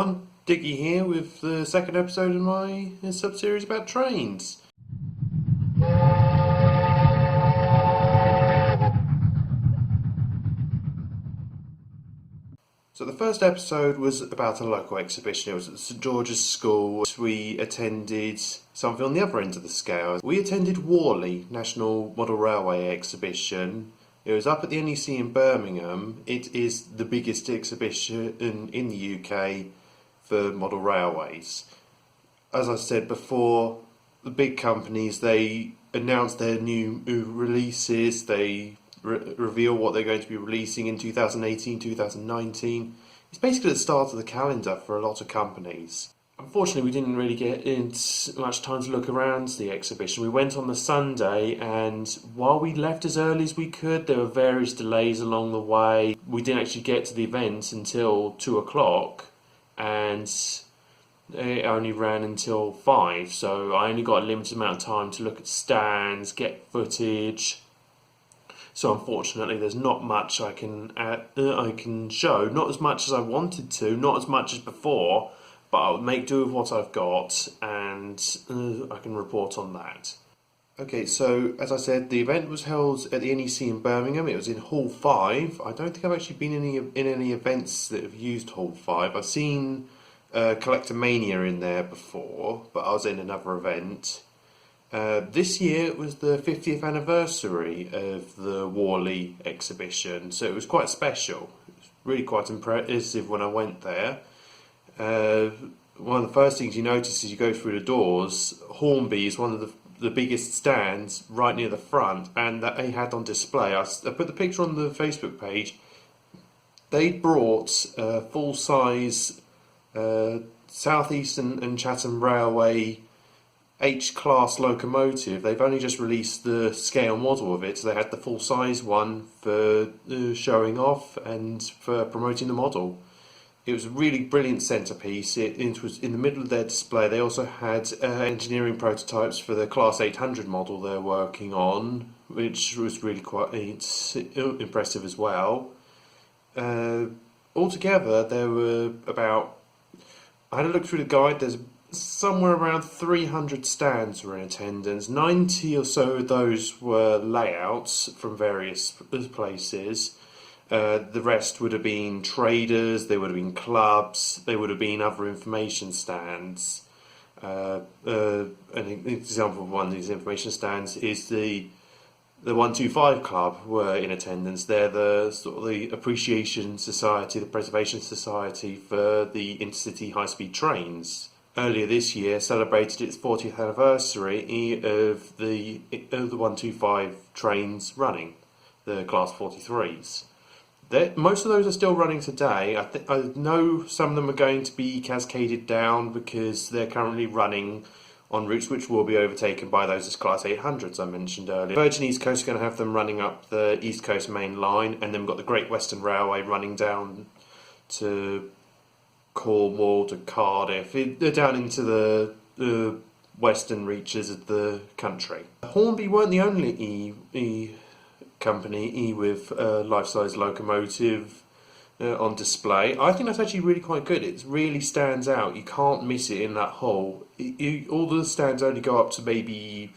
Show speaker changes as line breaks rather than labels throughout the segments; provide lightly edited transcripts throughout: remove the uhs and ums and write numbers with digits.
everyone, Diggy here with the second episode of my sub-series about trains. So the first episode was about a local exhibition. It was at St George's School. We attended something on the other end of the scale. We attended Warley, National Model Railway Exhibition. It was up at the NEC in Birmingham. It is the biggest exhibition in the UK for model railways. As I said before, the big companies, they announce their new releases, they reveal what they're going to be releasing in 2018, 2019. It's basically the start of the calendar for a lot of companies. Unfortunately, we didn't really get much time to look around the exhibition. We went on the Sunday, and while we left as early as we could, there were various delays along the way. We didn't actually get to the event until 2 o'clock, and it only ran until 5, so I only got a limited amount of time to look at stands, get footage. So unfortunately, there's not much I can show. Not as much as I wanted to, not as much as before, but I'll make do with what I've got, and I can report on that. Okay, so as I said, the event was held at the NEC in Birmingham. It was in Hall 5. I don't think I've actually been in any events that have used Hall 5. I've seen Collectomania in there before, but I was in another event. This year it was the 50th anniversary of the Warley exhibition, so it was quite special. It was really quite impressive when I went there. One of the first things you notice as you go through the doors, Hornby is one of the biggest stands right near the front, and that they had on display. I put the picture on the Facebook page. They brought a full-size South Eastern and Chatham Railway H-class locomotive. They've only just released the scale model of it, so they had the full-size one for showing off and for promoting the model. It was a really brilliant centrepiece. It was in the middle of their display. They also had engineering prototypes for the Class 800 model they're working on, which was really quite impressive as well. Altogether, there were about... I had a look through the guide. There's somewhere around 300 stands were in attendance. 90 or so of those were layouts from various places. The rest would have been traders, there would have been clubs, there would have been other information stands. An example of one of these information stands is the 125 Club were in attendance. They're the sort of the Appreciation Society, the Preservation Society for the intercity high-speed trains. Earlier this year celebrated its 40th anniversary of the 125 trains running, the Class 43s. Most of those are still running today. I know some of them are going to be cascaded down because they're currently running on routes which will be overtaken by those as Class 800s I mentioned earlier. Virgin East Coast are going to have them running up the East Coast main line, and then we've got the Great Western Railway running down to Cornwall, to Cardiff. They're down into the western reaches of the country. Hornby weren't the only company with a life-size locomotive on display. I think that's actually really quite good. It really stands out. You can't miss it in that hall. All the stands only go up to maybe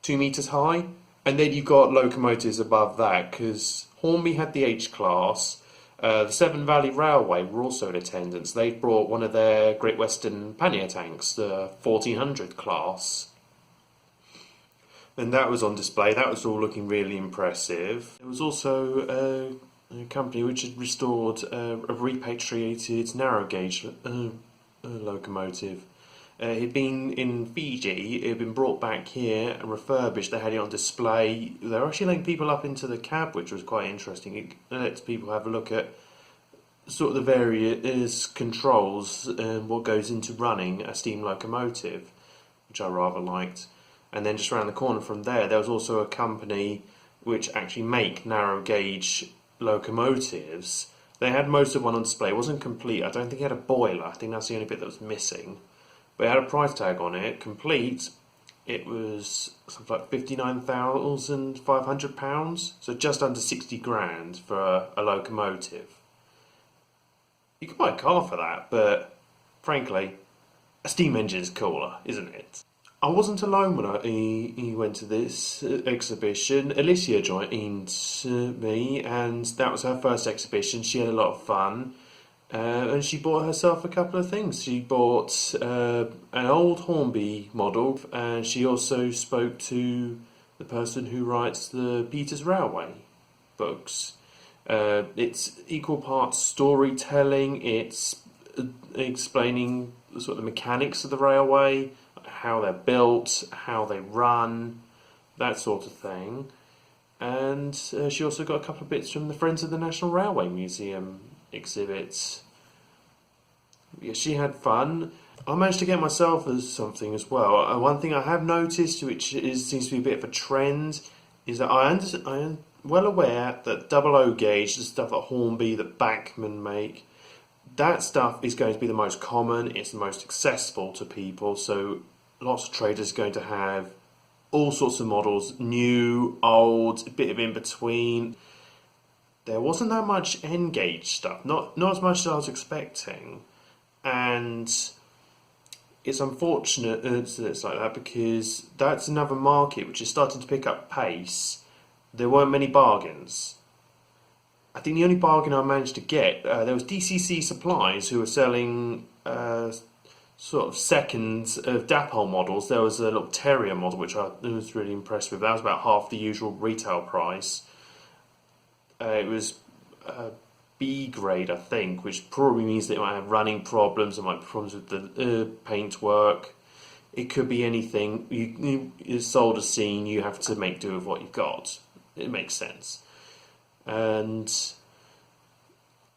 2 metres high, and then you've got locomotives above that, because Hornby had the H-class. The Severn Valley Railway were also in attendance. They brought one of their Great Western pannier tanks, the 1400 class, and that was on display. That was all looking really impressive. There was also a company which had restored a repatriated narrow gauge locomotive. It had been in Fiji. It had been brought back here and refurbished. They had it on display. They were actually letting people up into the cab, which was quite interesting. It lets people have a look at sort of the various controls and what goes into running a steam locomotive, which I rather liked. And then just around the corner from there was also a company which actually make narrow gauge locomotives. They had most of one on display. It wasn't complete. I don't think it had a boiler. I think that's the only bit that was missing. But it had a price tag on it. Complete, it was something like £59,500, so just under 60 grand for a locomotive. You could buy a car for that, but frankly, a steam engine is cooler, isn't it? I wasn't alone when he went to this exhibition. Illisia joined me, and that was her first exhibition. She had a lot of fun, and she bought herself a couple of things. She bought an old Hornby model, and she also spoke to the person who writes the Peters Railway books. It's equal parts storytelling, it's explaining the sort of mechanics of the railway, how they're built, how they run, that sort of thing. And she also got a couple of bits from the Friends of the National Railway Museum exhibits. Yeah, she had fun. I managed to get myself as something as well. One thing I have noticed, which seems to be a bit of a trend, is that I am well aware that double O gauge, the stuff that Hornby, that Bachmann make, that stuff is going to be the most common, it's the most accessible to people, so lots of traders are going to have all sorts of models, new, old, a bit of in between. There wasn't that much N gauge stuff, not as much as I was expecting, and it's unfortunate that it's like that because that's another market which is starting to pick up pace. There weren't many bargains. I think the only bargain I managed to get, there was DCC Supplies who were selling sort of seconds of Dapol models. There was a little Terrier model which I was really impressed with. That was about half the usual retail price. It was B grade, I think, which probably means that it might have running problems, it might have problems with the paintwork. It could be anything. It's sold a scene, you have to make do with what you've got. It makes sense. And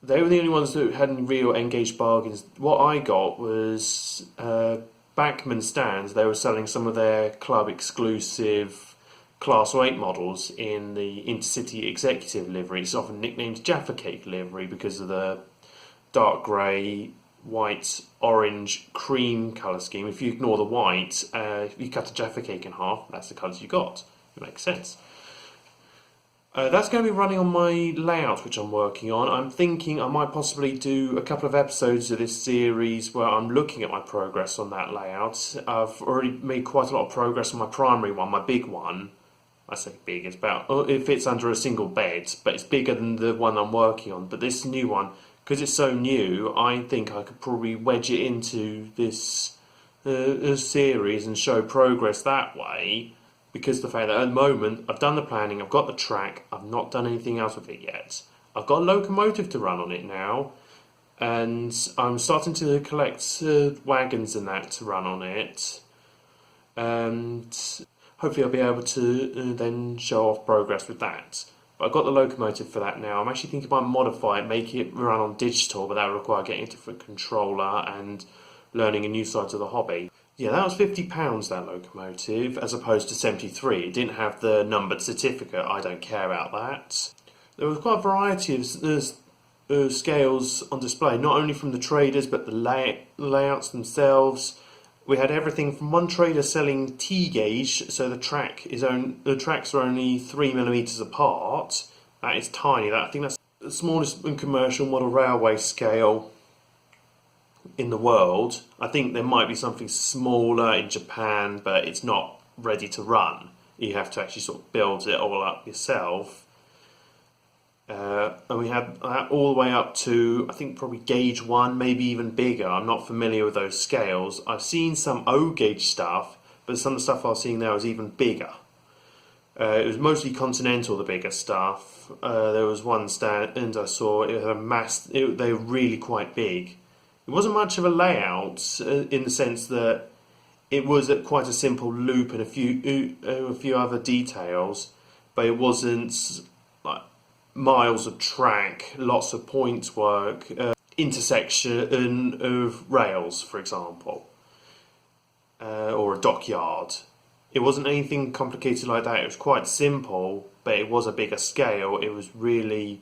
they were the only ones that had any real engaged bargains. What I got was Bachmann stands. They were selling some of their club exclusive Class 8 models in the Intercity Executive livery. It's often nicknamed Jaffa Cake livery because of the dark grey, white, orange, cream colour scheme. If you ignore the white, if you cut a Jaffa Cake in half, that's the colours you got. It makes sense. That's going to be running on my layout, which I'm working on. I'm thinking I might possibly do a couple of episodes of this series where I'm looking at my progress on that layout. I've already made quite a lot of progress on my primary one, my big one. I say big, it's about, it fits under a single bed, but it's bigger than the one I'm working on. But this new one, because it's so new, I think I could probably wedge it into this series and show progress that way. Because the fact that at the moment I've done the planning, I've got the track, I've not done anything else with it yet. I've got a locomotive to run on it now, and I'm starting to collect wagons and that to run on it. And hopefully I'll be able to then show off progress with that. But I've got the locomotive for that now. I'm actually thinking about modify it, make it run on digital, but that would require getting a different controller and learning a new side to the hobby. Yeah, that was £50, that locomotive, as opposed to 73. It didn't have the numbered certificate. I don't care about that. There was quite a variety of scales on display, not only from the traders, but the layouts themselves. We had everything from one trader selling T gauge, so the tracks are only 3mm apart. That is tiny. I think that's the smallest commercial model railway scale in the world. I think there might be something smaller in Japan, but it's not ready to run. You have to actually sort of build it all up yourself. And we had that all the way up to, I think, probably gauge 1, maybe even bigger. I'm not familiar with those scales. I've seen some O gauge stuff, but some of the stuff I was seeing there was even bigger. It was mostly Continental, the bigger stuff. There was one stand and I saw it had a they were really quite big. It wasn't much of a layout in the sense that it was quite a simple loop and a few other details, but it wasn't like miles of track, lots of points work, intersection of rails, for example, or a dockyard. It wasn't anything complicated like that. It was quite simple, but it was a bigger scale. It was really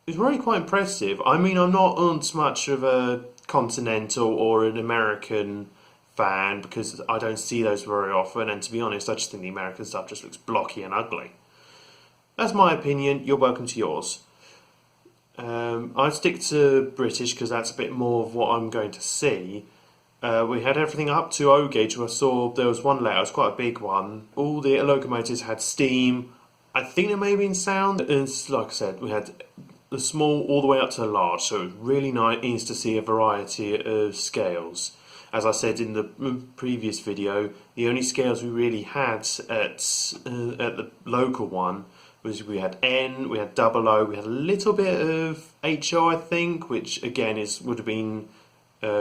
quite impressive. I mean, I'm not as much of a Continental or an American fan because I don't see those very often, and to be honest, I just think the American stuff just looks blocky and ugly. That's my opinion. You're welcome to yours. I'd stick to British because that's a bit more of what I'm going to see. We had everything up to O gauge. I saw there was one layout, it was quite a big one. All the locomotives had steam. I think there may have been sound. And like I said, we had the small all the way up to the large, so it was really nice to see a variety of scales. As I said in the previous video, the only scales we really had at the local one was we had N, we had double O, we had a little bit of HO, I think, which again would have been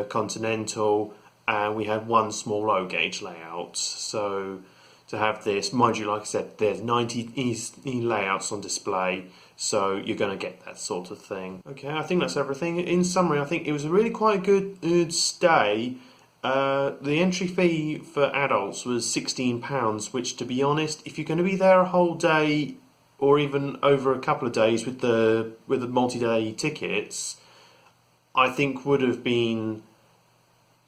continental, and we had one small O gauge layout. So to have this, mind you, like I said, there's 90 layouts on display, so you're going to get that sort of thing. Okay, I think that's everything. In summary, I think it was a really quite good stay. The entry fee for adults was £16, which, to be honest, if you're going to be there a whole day or even over a couple of days with the multi-day tickets, I think would have been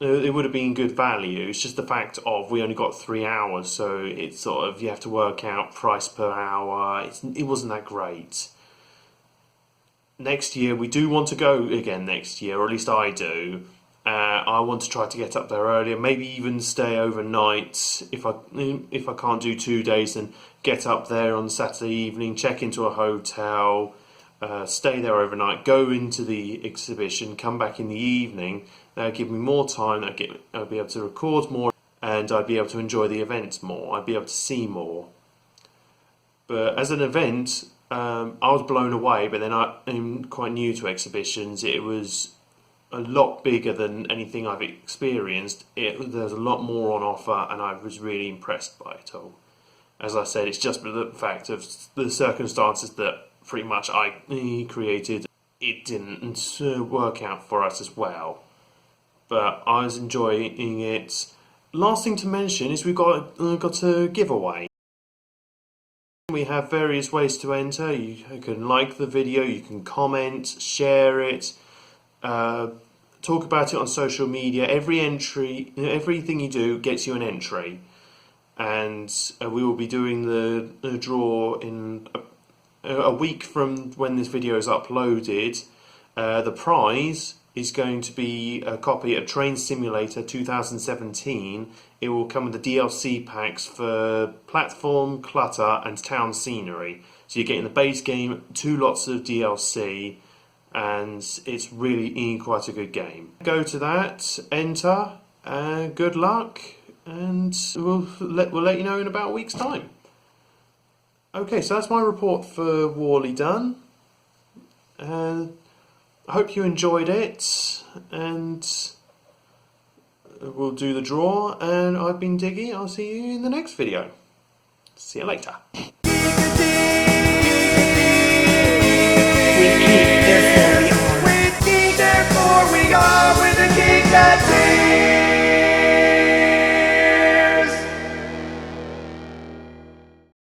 it would have been good value. It's just the fact of we only got 3 hours, so it's sort of you have to work out price per hour. It wasn't that great. Next year we do want to go again next year, or at least I do. I want to try to get up there earlier, maybe even stay overnight if I can't do 2 days, and get up there on Saturday evening, check into a hotel, stay there overnight, go into the exhibition, come back in the evening. That'll give me more time. I'll be able to record more, and I'd be able to enjoy the event more. I'd be able to see more. But as an event, I was blown away. But then I'm quite new to exhibitions. It was a lot bigger than anything I've experienced. There's a lot more on offer, and I was really impressed by it all. As I said, it's just the fact of the circumstances that pretty much I created. It didn't work out for us as well, but I was enjoying it. Last thing to mention is we've got a giveaway. We have various ways to enter. You can like the video, you can comment, share it, talk about it on social media. Every entry, everything you do gets you an entry, and we will be doing the draw in a week from when this video is uploaded. The prize is going to be a copy of Train Simulator 2017. It will come with the DLC packs for Platform, Clutter and Town Scenery. So you're getting the base game, 2 lots of DLC, and it's really quite a good game. Go to that, enter, good luck, and we'll let you know in about a week's time. Okay, so that's my report for Warley done. I hope you enjoyed it, and we'll do the draw. And I've been Diggy. I'll see you in the next video. See you later.